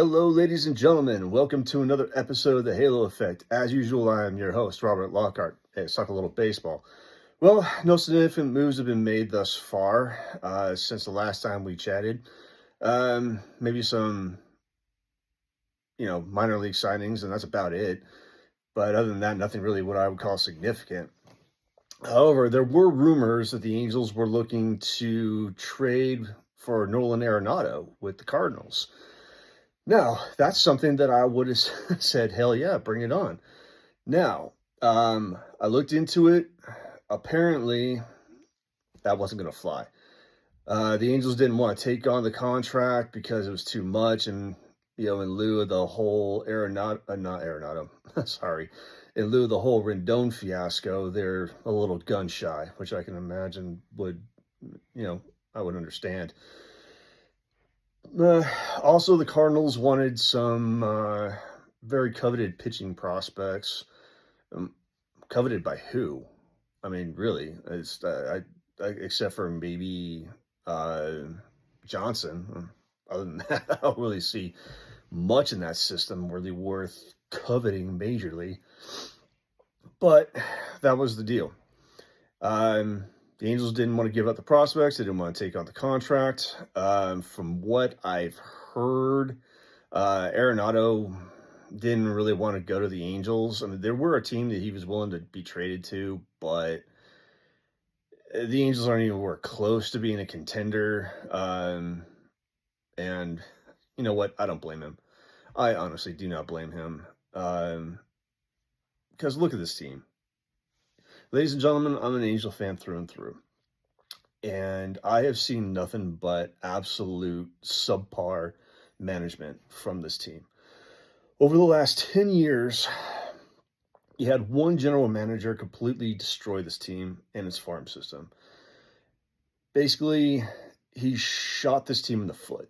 Hello, ladies and gentlemen. Welcome to another episode of the Halo Effect. As usual, I am your host, Robert Lockhart. Hey, let's talk a little baseball. Well, no significant moves have been made thus far since the last time we chatted. Maybe some, minor league signings, and that's about it. But other than that, nothing really what I would call significant. However, there were rumors that the Angels were looking to trade for Nolan Arenado with the Cardinals. Now, that's something that I would have said, hell yeah, bring it on. Now, I looked into it. Apparently, that wasn't going to fly. The Angels didn't want to take on the contract because it was too much. And, in lieu of the whole not Arenado, sorry, in lieu of the whole Rendon fiasco, they're a little gun shy, which I can imagine would, I would understand. Also, the Cardinals wanted some very coveted pitching prospects. Coveted by who? I mean, really, it's except for maybe Johnson. Other than that, I don't really see much in that system really worth coveting majorly. But that was the deal. The Angels didn't want to give up the prospects. They didn't want to take on the contract. From what I've heard, Arenado didn't really want to go to the Angels. I mean, there were a team that he was willing to be traded to, but the Angels aren't anywhere close to being a contender. And you know what? I don't blame him. I honestly do not blame him. Because look at this team. Ladies and gentlemen, I'm an Angel fan through and through. And I have seen nothing but absolute subpar management from this team. Over the last 10 years, you had one general manager completely destroy this team and its farm system. Basically, he shot this team in the foot.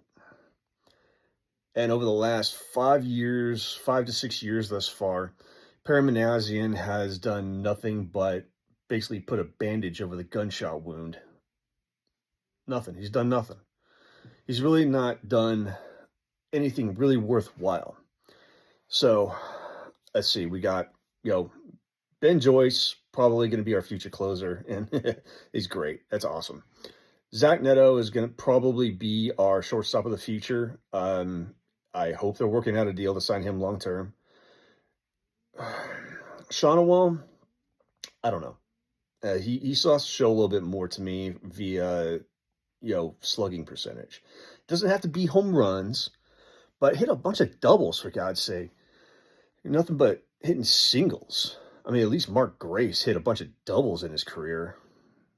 And over the last 5 to 6 years thus far, Perry Manassian has done nothing but basically put a bandage over the gunshot wound. Nothing. He's done nothing. He's really not done anything really worthwhile. So, let's see. We got, Ben Joyce, probably going to be our future closer, and he's great. That's awesome. Zach Neto is going to probably be our shortstop of the future. I hope they're working out a deal to sign him long term. Shonawall, I don't know. He saw show a little bit more to me via, slugging percentage. Doesn't have to be home runs, but hit a bunch of doubles, for God's sake. Nothing but hitting singles. I mean, at least Mark Grace hit a bunch of doubles in his career.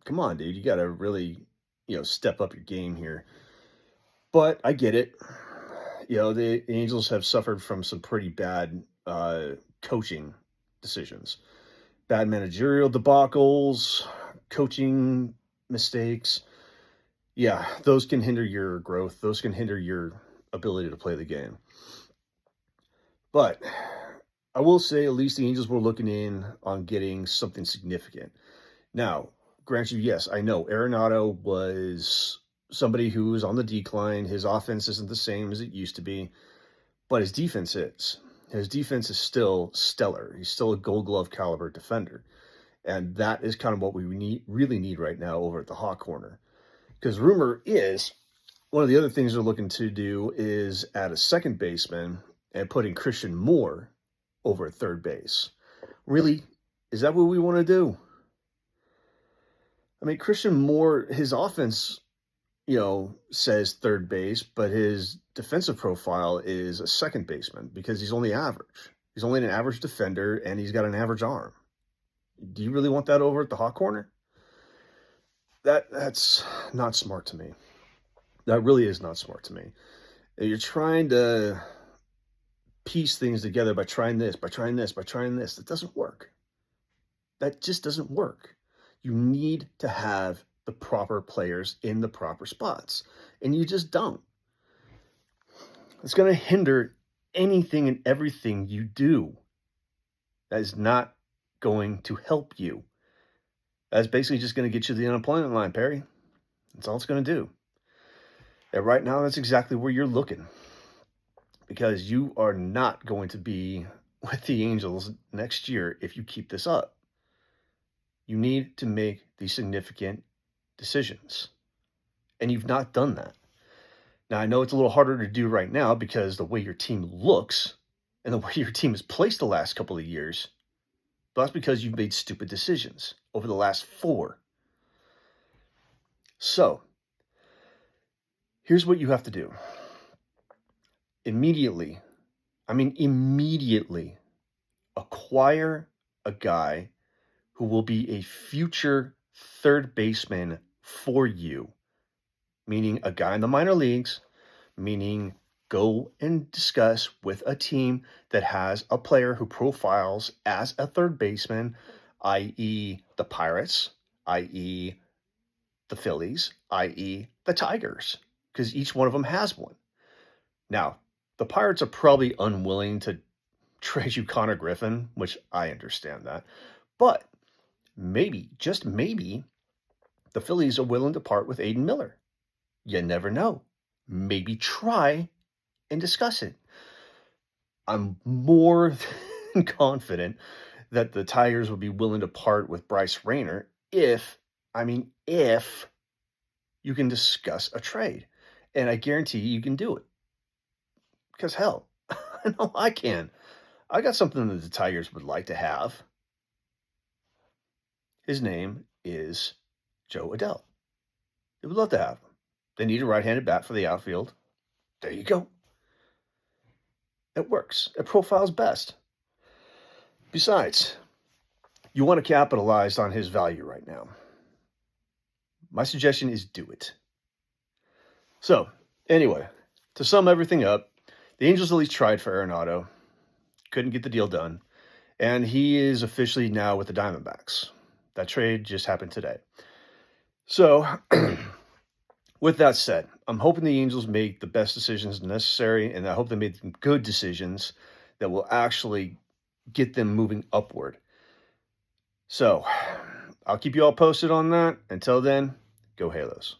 Come on, dude. You got to really, step up your game here. But I get it. The Angels have suffered from some pretty bad coaching decisions. Bad managerial debacles, coaching mistakes. Yeah, those can hinder your growth. Those can hinder your ability to play the game. But I will say at least the Angels were looking in on getting something significant. Now, grant you, yes, I know Arenado was somebody who was on the decline. His offense isn't the same as it used to be, but his defense is. His defense is still stellar. He's still a Gold Glove caliber defender. And that is kind of what we really need right now over at the hot corner. Because rumor is, one of the other things they're looking to do is add a second baseman and putting Christian Moore over at third base. Really? Is that what we want to do? I mean, Christian Moore, his offense, says third base, but his defensive profile is a second baseman because he's only average. He's only an average defender, and he's got an average arm. Do you really want that over at the hot corner? That's not smart to me. That really is not smart to me. You're trying to piece things together by trying this, by trying this, by trying this. That doesn't work. That just doesn't work. You need to have the proper players in the proper spots, and you just don't. It's going to hinder anything and everything you do. That is not going to help you. That's basically just going to get you to the unemployment line, Perry. That's all it's going to do. And right now, that's exactly where you're looking. because you are not going to be with the Angels next year if you keep this up. You need to make these significant decisions, and you've not done that. Now, I know it's a little harder to do right now because the way your team looks and the way your team has placed the last couple of years, but that's because you've made stupid decisions over the last 4. So, here's what you have to do. Immediately acquire a guy who will be a future third baseman for you, meaning a guy in the minor leagues, meaning go and discuss with a team that has a player who profiles as a third baseman, i.e. the Pirates, i.e. the Phillies, i.e. the Tigers, because each one of them has one. Now, the Pirates are probably unwilling to trade you Connor Griffin, which I understand that. But maybe, just maybe, the Phillies are willing to part with Aiden Miller. You never know. Maybe try and discuss it. I'm more than confident that the Tigers would be willing to part with Bryce Rayner if you can discuss a trade. And I guarantee you can do it. Because hell, I know I can. I got something that the Tigers would like to have. His name is Joe Adell. They would love to have him. They need a right-handed bat for the outfield. There you go. It works. It profiles best. Besides, you want to capitalize on his value right now. My suggestion is do it. So, anyway, to sum everything up, the Angels at least tried for Arenado. Couldn't get the deal done. And he is officially now with the Diamondbacks. That trade just happened today. So, with that said, I'm hoping the Angels make the best decisions necessary, and I hope they make some good decisions that will actually get them moving upward. So, I'll keep you all posted on that. Until then, go Halos.